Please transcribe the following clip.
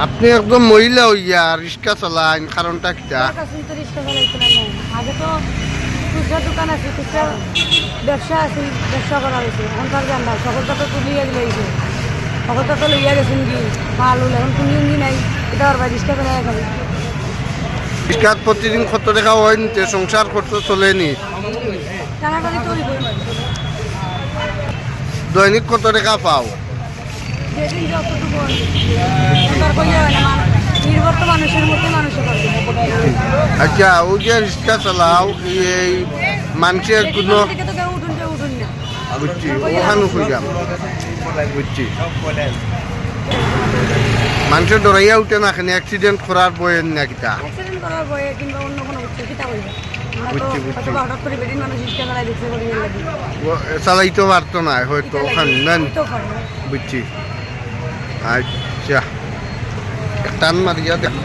আপনি একদম মহিলা হইয়া রিক্সা চালান, কারণটা কিটা? আগে তো খুচরা দোকান আছে, খুচরা ব্যবসা আছে, ব্যবসা করা হয়েছে। এখন তার জানা সকলটা তো তুলিয়ে লইছে, সকলটা তো লইয়া গেছেন কি মাল হলে এখন তুমি নাই, এটা আর রিক্সা চালাই খাবে। রিক্সাত প্রতিদিন কত টাকা হয় নিতে? সংসার খরচ চলেনি? টানাটানি তো হইবই, দৈনিক কত টাকা পাও? যেদিন যতটুকু তার কইয়া হয় না, নির্ভর তো মানুষের মধ্যে মানুষের পাবে। আচ্ছা, ওই যে রিক্সা চালাও, এই মানুষের কোনো থেকে তো কেউ উঠুন না। বুঝছি, ওখানে খুঁজাম বুঝছি। মানুষের ডরাইয়া উঠে না, এখানে অ্যাক্সিডেন্ট করার বয়ের না কিটা? অ্যাক্সিডেন্ট করার ভয়ে কিংবা অন্য কোনো কিছু কিতা হইবে। বুঝছি, বুঝছি। হঠাৎ করে বেদিন মানুষ রিক্সা চালাই দেখতে করি লাগে, চালাইতে পারতো না হয়তো ওখানে না। তো করে বুঝছি। আচ্ছা, টান মারিয়া দেখ।